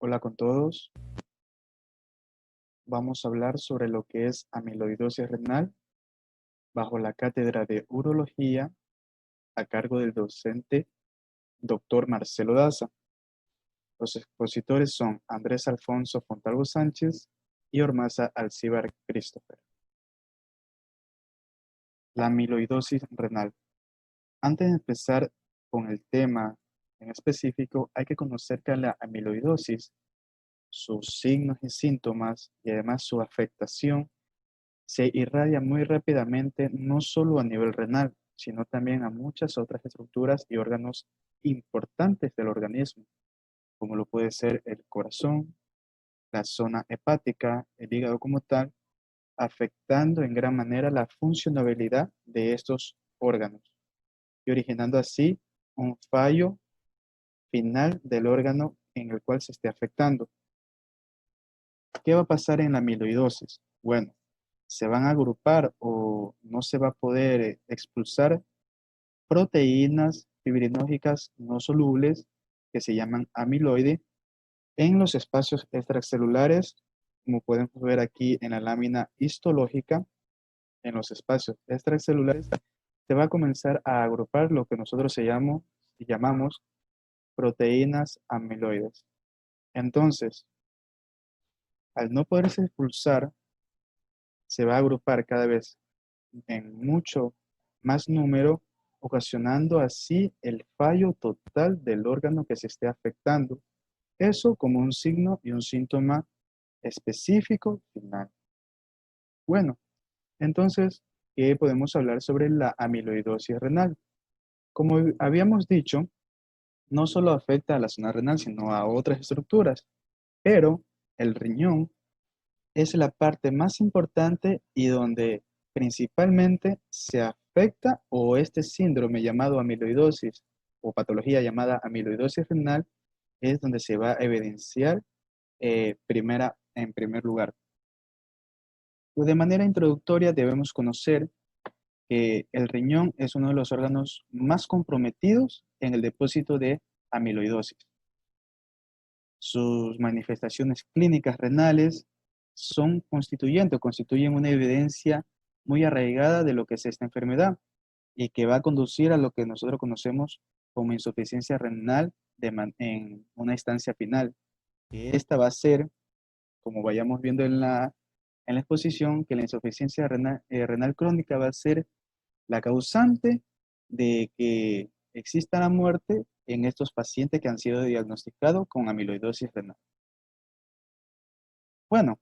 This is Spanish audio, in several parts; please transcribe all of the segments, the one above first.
Hola con todos. Vamos a hablar sobre lo que es amiloidosis renal bajo la cátedra de urología a cargo del docente Dr. Marcelo Daza. Los expositores son Andrés Alfonso Fontalvo Sánchez y Ormaza Alcíbar Christopher. La amiloidosis renal. Antes de empezar con el tema en específico, hay que conocer que la amiloidosis, sus signos y síntomas y además su afectación se irradia muy rápidamente no solo a nivel renal, sino también a muchas otras estructuras y órganos importantes del organismo, como lo puede ser el corazón, la zona hepática, el hígado como tal, afectando en gran manera la funcionabilidad de estos órganos y originando así un fallo final del órgano en el cual se esté afectando. ¿Qué va a pasar en la amiloidosis? Bueno, se van a agrupar o no se va a poder expulsar proteínas fibrinógenas no solubles que se llaman amiloide en los espacios extracelulares, como podemos ver aquí en la lámina histológica. En los espacios extracelulares se va a comenzar a agrupar lo que nosotros llamamos proteínas amiloides. Entonces, al no poderse expulsar, se va a agrupar cada vez en mucho más número, ocasionando así el fallo total del órgano que se esté afectando. Eso como un signo y un síntoma específico final. Bueno, entonces, ¿qué podemos hablar sobre la amiloidosis renal? Como habíamos dicho, no solo afecta a la zona renal, sino a otras estructuras, pero el riñón es la parte más importante y donde principalmente se afecta o este síndrome llamado amiloidosis o patología llamada amiloidosis renal es donde se va a evidenciar en primer lugar. Pues de manera introductoria debemos conocer que el riñón es uno de los órganos más comprometidos en el depósito de amiloidosis. Sus manifestaciones clínicas renales son constituyen una evidencia muy arraigada de lo que es esta enfermedad y que va a conducir a lo que nosotros conocemos como insuficiencia renal en una instancia final. Que esta va a ser, como vayamos viendo en la exposición, que la insuficiencia renal crónica va a ser la causante de que exista la muerte en estos pacientes que han sido diagnosticados con amiloidosis renal. Bueno,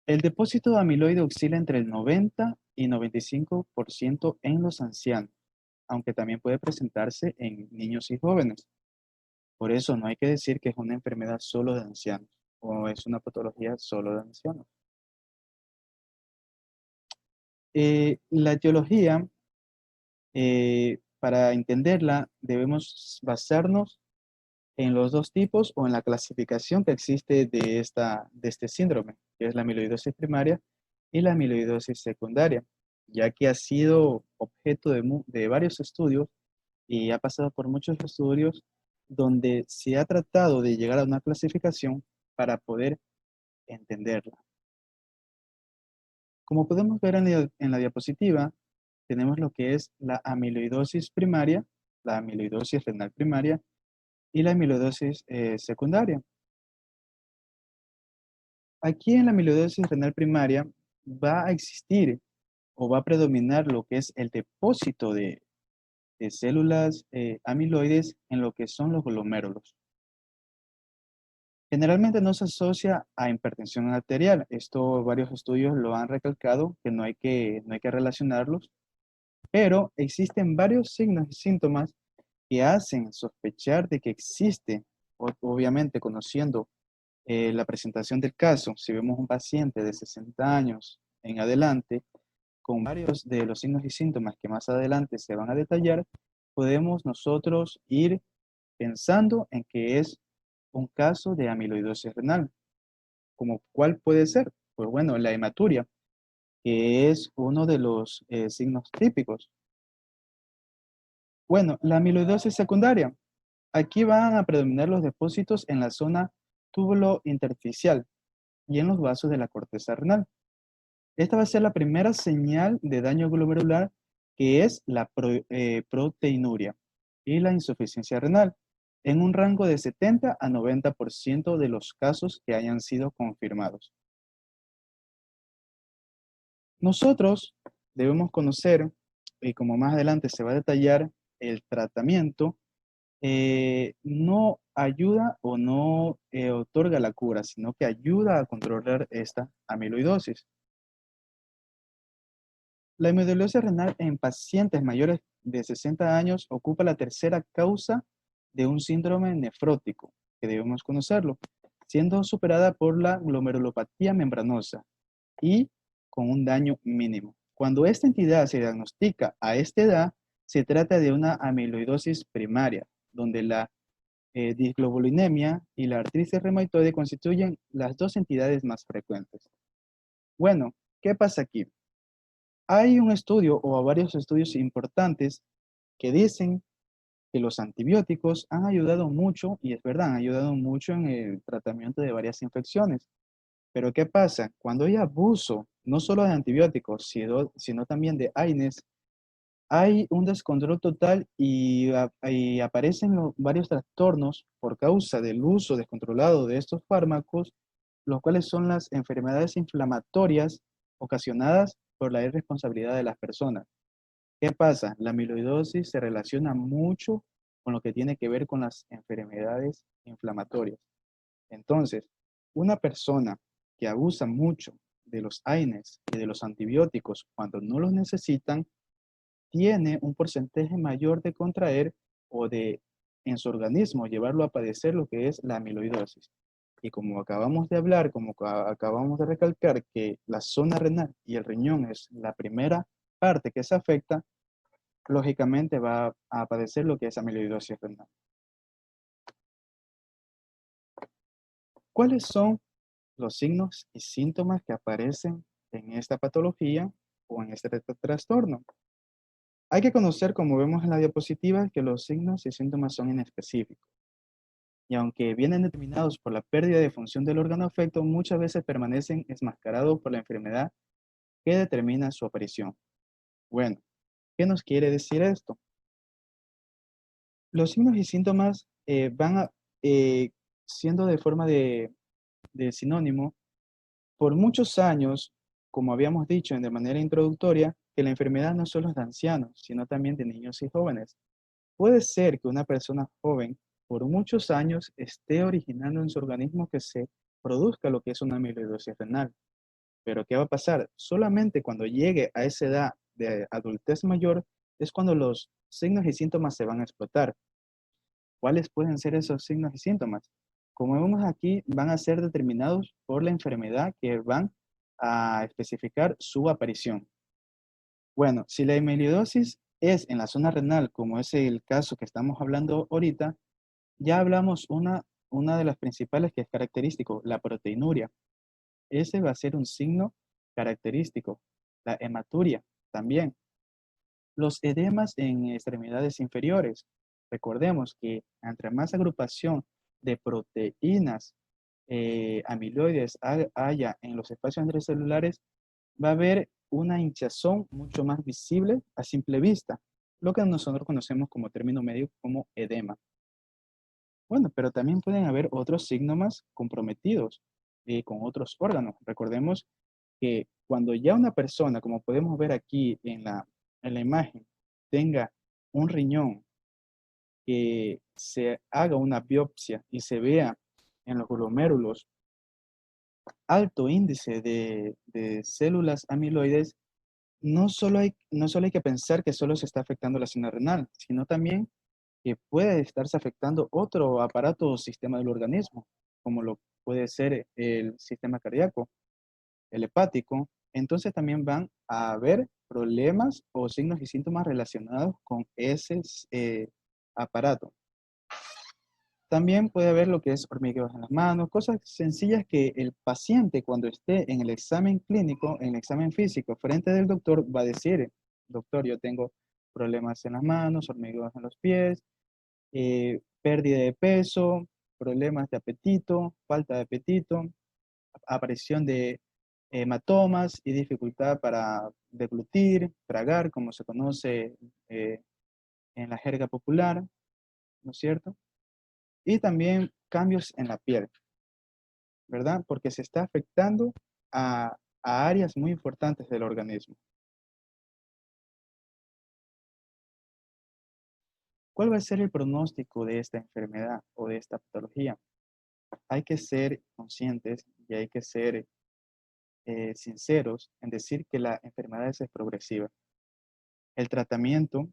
el depósito de amiloide oscila entre el 90 y 95% en los ancianos, aunque también puede presentarse en niños y jóvenes. Por eso no hay que decir que es una enfermedad solo de ancianos o es una patología solo de ancianos. La etiología, para entenderla, debemos basarnos en los dos tipos o en la clasificación que existe de este síndrome, que es la amiloidosis primaria y la amiloidosis secundaria, ya que ha sido objeto de varios estudios y ha pasado por muchos estudios donde se ha tratado de llegar a una clasificación para poder entenderla. Como podemos ver en la diapositiva, tenemos lo que es la amiloidosis primaria, la amiloidosis renal primaria y la amiloidosis secundaria. Aquí en la amiloidosis renal primaria va a existir o va a predominar lo que es el depósito de células amiloides en lo que son los glomérulos. Generalmente no se asocia a hipertensión arterial. Esto varios estudios lo han recalcado, que no hay que relacionarlos, pero existen varios signos y síntomas que hacen sospechar de que existe, obviamente conociendo la presentación del caso, si vemos un paciente de 60 años en adelante, con varios de los signos y síntomas que más adelante se van a detallar, podemos nosotros ir pensando en que es un caso de amiloidosis renal. ¿Como cuál puede ser? Pues bueno, la hematuria, que es uno de los signos típicos. Bueno, la amiloidosis secundaria. Aquí van a predominar los depósitos en la zona túbulo intersticial y en los vasos de la corteza renal. Esta va a ser la primera señal de daño glomerular, que es la proteinuria y la insuficiencia renal, en un rango de 70 a 90% de los casos que hayan sido confirmados. Nosotros debemos conocer, y como más adelante se va a detallar, el tratamiento no ayuda o no otorga la cura, sino que ayuda a controlar esta amiloidosis. La amiloidosis renal en pacientes mayores de 60 años ocupa la tercera causa de un síndrome nefrótico, que debemos conocerlo, siendo superada por la glomerulopatía membranosa y con un daño mínimo. Cuando esta entidad se diagnostica a esta edad, se trata de una amiloidosis primaria, donde la disglobulinemia y la artritis reumatoide constituyen las dos entidades más frecuentes. Bueno, ¿qué pasa aquí? Hay un estudio o varios estudios importantes que dicen que los antibióticos han ayudado mucho, y es verdad, han ayudado mucho en el tratamiento de varias infecciones. Pero ¿qué pasa? Cuando hay abuso, no solo de antibióticos, sino también de AINES, hay un descontrol total y aparecen varios trastornos por causa del uso descontrolado de estos fármacos, los cuales son las enfermedades inflamatorias ocasionadas por la irresponsabilidad de las personas. ¿Qué pasa? La amiloidosis se relaciona mucho con lo que tiene que ver con las enfermedades inflamatorias. Entonces, una persona que abusa mucho de los AINES y de los antibióticos cuando no los necesitan, tiene un porcentaje mayor de contraer o de en su organismo llevarlo a padecer lo que es la amiloidosis. Y como acabamos de hablar, como acabamos de recalcar que la zona renal y el riñón es la primera parte que se afecta, lógicamente va a padecer lo que es amiloidosis renal. ¿Cuáles son los signos y síntomas que aparecen en esta patología o en este trastorno? Hay que conocer, como vemos en la diapositiva, que los signos y síntomas son inespecíficos. Y aunque vienen determinados por la pérdida de función del órgano afecto, muchas veces permanecen enmascarados por la enfermedad que determina su aparición. Bueno, ¿qué nos quiere decir esto? Los signos y síntomas van siendo de forma de sinónimo por muchos años, como habíamos dicho de manera introductoria, que la enfermedad no solo es de ancianos, sino también de niños y jóvenes. Puede ser que una persona joven por muchos años esté originando en su organismo que se produzca lo que es una amiloidosis renal. Pero ¿qué va a pasar? Solamente cuando llegue a esa edad de adultez mayor es cuando los signos y síntomas se van a explotar. ¿Cuáles pueden ser esos signos y síntomas? Como vemos aquí, van a ser determinados por la enfermedad que van a especificar su aparición. Bueno, si la amiloidosis es en la zona renal, como es el caso que estamos hablando ahorita, ya hablamos una de las principales que es característico, la proteinuria. Ese va a ser un signo característico. La hematuria también. Los edemas en extremidades inferiores. Recordemos que entre más agrupación de proteínas amiloides haya en los espacios intracelulares, va a haber una hinchazón mucho más visible a simple vista, lo que nosotros conocemos como término medio como edema. Bueno, pero también pueden haber otros signos comprometidos con otros órganos. Recordemos que cuando ya una persona, como podemos ver aquí en la imagen, tenga un riñón, que se haga una biopsia y se vea en los glomérulos alto índice de células amiloides, no solo hay que pensar que solo se está afectando la zona renal, sino también que puede estarse afectando otro aparato o sistema del organismo, como lo puede ser el sistema cardíaco, el hepático. Entonces también van a haber problemas o signos y síntomas relacionados con ese aparato. También puede haber lo que es hormigueos en las manos, cosas sencillas que el paciente cuando esté en el examen clínico, en el examen físico, frente del doctor, va a decir, doctor, yo tengo problemas en las manos, hormigueos en los pies, pérdida de peso, problemas de apetito, falta de apetito, aparición de hematomas y dificultad para deglutir, tragar, como se conoce en la jerga popular, ¿no es cierto? Y también cambios en la piel, ¿verdad? Porque se está afectando a áreas muy importantes del organismo. ¿Cuál va a ser el pronóstico de esta enfermedad o de esta patología? Hay que ser conscientes y hay que ser sinceros en decir que la enfermedad es progresiva. El tratamiento,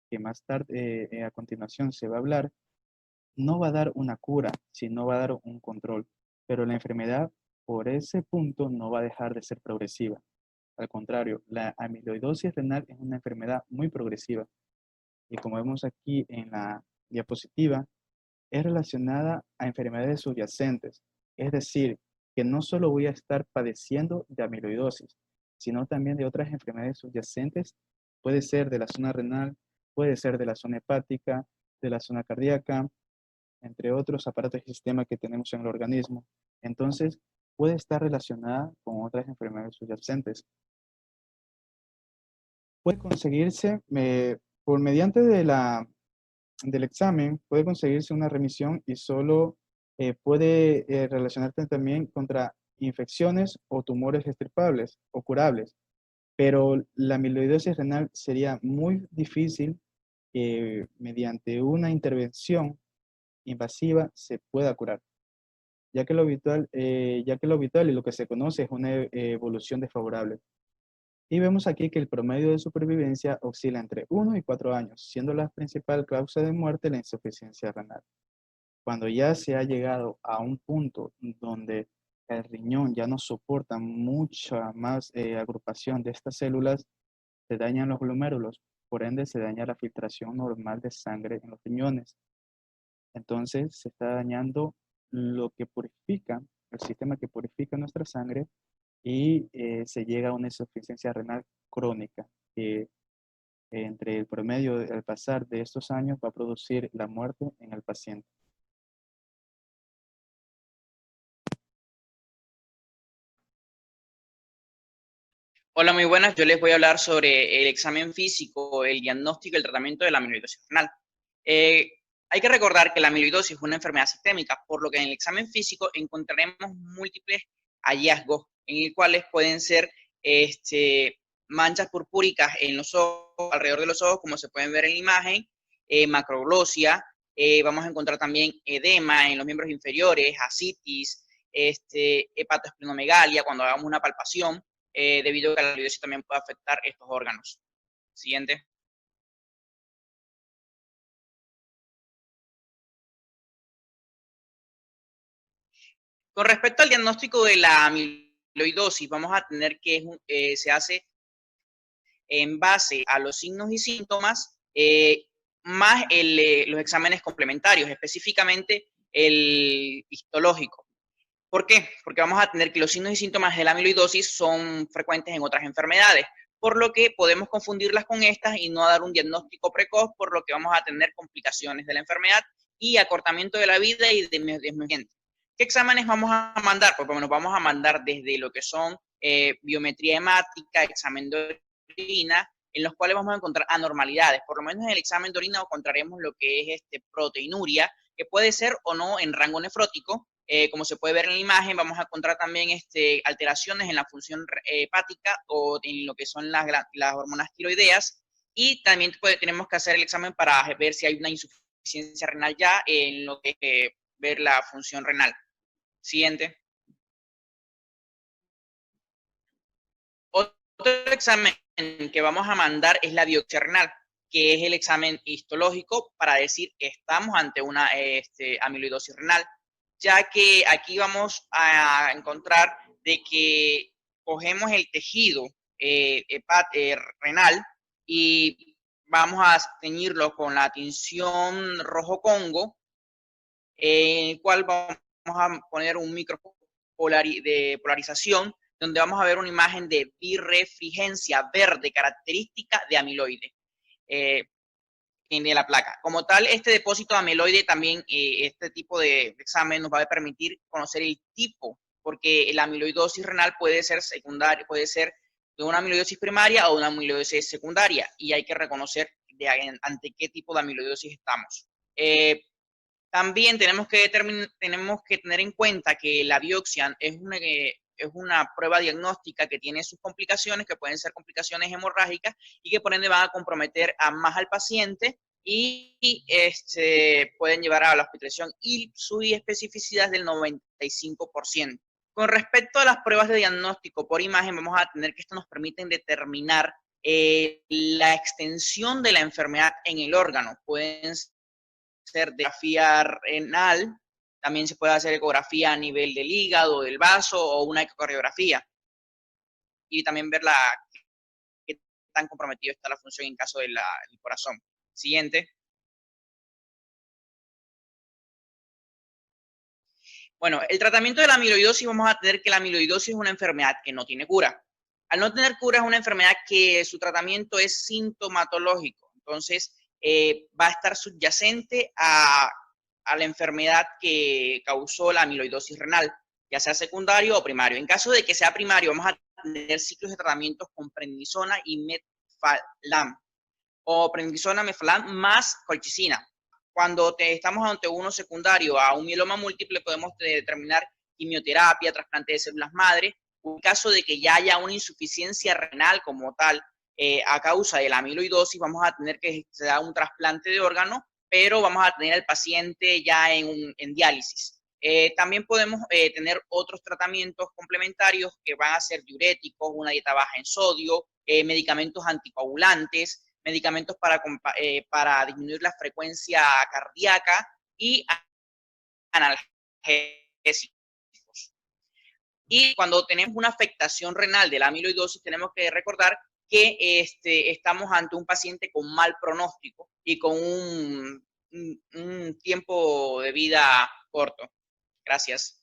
que más tarde a continuación se va a hablar, no va a dar una cura, sino va a dar un control. Pero la enfermedad, por ese punto, no va a dejar de ser progresiva. Al contrario, la amiloidosis renal es una enfermedad muy progresiva. Y como vemos aquí en la diapositiva, es relacionada a enfermedades subyacentes. Es decir, que no solo voy a estar padeciendo de amiloidosis, sino también de otras enfermedades subyacentes. Puede ser de la zona renal, puede ser de la zona hepática, de la zona cardíaca, entre otros aparatos y sistemas que tenemos en el organismo. Entonces, puede estar relacionada con otras enfermedades subyacentes. Puede conseguirse por mediante del examen, puede conseguirse una remisión y solo puede relacionarse también contra infecciones o tumores extirpables o curables. Pero la amiloidosis renal sería muy difícil que mediante una intervención invasiva se pueda curar, ya que lo habitual y lo que se conoce es una evolución desfavorable. Y vemos aquí que el promedio de supervivencia oscila entre 1 y 4 años, siendo la principal causa de muerte la insuficiencia renal. Cuando ya se ha llegado a un punto donde el riñón ya no soporta mucha más agrupación de estas células, se dañan los glomérulos, por ende se daña la filtración normal de sangre en los riñones. Entonces se está dañando lo que purifica, el sistema que purifica nuestra sangre y se llega a una insuficiencia renal crónica que entre el promedio al pasar de estos años va a producir la muerte en el paciente. Hola, muy buenas. Yo les voy a hablar sobre el examen físico, el diagnóstico y el tratamiento de la amiloidosis renal. Hay que recordar que la amiloidosis es una enfermedad sistémica, por lo que en el examen físico encontraremos múltiples hallazgos, en los cuales pueden ser manchas purpúricas en los ojos, alrededor de los ojos, como se pueden ver en la imagen, macroglosia, vamos a encontrar también edema en los miembros inferiores, ascitis, hepatoesplenomegalia cuando hagamos una palpación, debido a que la amiloidosis también puede afectar estos órganos. Siguiente. Con respecto al diagnóstico de la amiloidosis, vamos a tener que se hace en base a los signos y síntomas, más los exámenes complementarios, específicamente el histológico. ¿Por qué? Porque vamos a tener que los signos y síntomas de la amiloidosis son frecuentes en otras enfermedades, por lo que podemos confundirlas con estas y no dar un diagnóstico precoz, por lo que vamos a tener complicaciones de la enfermedad y acortamiento de la vida y de envejecimiento. ¿Qué exámenes vamos a mandar? Pues bueno, vamos a mandar desde lo que son biometría hemática, examen de orina, en los cuales vamos a encontrar anormalidades. Por lo menos en el examen de orina encontraremos lo que es proteinuria, que puede ser o no en rango nefrótico. Como se puede ver en la imagen, vamos a encontrar también alteraciones en la función hepática o en lo que son las hormonas tiroideas. Y también tenemos que hacer el examen para ver si hay una insuficiencia renal ya en lo que es ver la función renal. Siguiente. Otro examen que vamos a mandar es la biopsia renal, que es el examen histológico para decir que estamos ante una amiloidosis renal, ya que aquí vamos a encontrar de que cogemos el tejido renal y vamos a teñirlo con la tinción rojo Congo, en el cual vamos a poner un micro de polarización, donde vamos a ver una imagen de birefringencia verde característica de amiloide. de la placa. Como tal, este depósito de amiloide también, este tipo de examen nos va a permitir conocer el tipo, porque la amiloidosis renal puede ser secundaria, puede ser de una amiloidosis primaria o una amiloidosis secundaria, y hay que reconocer ante qué tipo de amiloidosis estamos. También tenemos que tener en cuenta que la biopsia es una prueba diagnóstica que tiene sus complicaciones, que pueden ser complicaciones hemorrágicas y que por ende van a comprometer más al paciente y pueden llevar a la hospitalización, y su especificidad es del 95%. Con respecto a las pruebas de diagnóstico por imagen, vamos a tener que esto nos permiten determinar la extensión de la enfermedad en el órgano. Pueden ser de ecografía renal, también se puede hacer ecografía a nivel del hígado, del vaso o una ecocardiografía. Y también ver qué tan comprometido está la función en caso del corazón. Siguiente. Bueno, el tratamiento de la amiloidosis, vamos a tener que la amiloidosis es una enfermedad que no tiene cura. Al no tener cura, es una enfermedad que su tratamiento es sintomatológico. Entonces, va a estar subyacente a la enfermedad que causó la amiloidosis renal, ya sea secundario o primario. En caso de que sea primario, vamos a tener ciclos de tratamientos con prednisona y meflam, o prednisona, meflam más colchicina. Cuando estamos ante uno secundario a un mieloma múltiple, podemos determinar quimioterapia, trasplante de células madre. En caso de que ya haya una insuficiencia renal como tal, a causa de la amiloidosis, vamos a tener que se da un trasplante de órgano, pero vamos a tener al paciente ya en diálisis. También podemos tener otros tratamientos complementarios que van a ser diuréticos, una dieta baja en sodio, medicamentos anticoagulantes, medicamentos para disminuir la frecuencia cardíaca y analgésicos. Y cuando tenemos una afectación renal de la amiloidosis, tenemos que recordar que estamos ante un paciente con mal pronóstico y con un tiempo de vida corto. Gracias.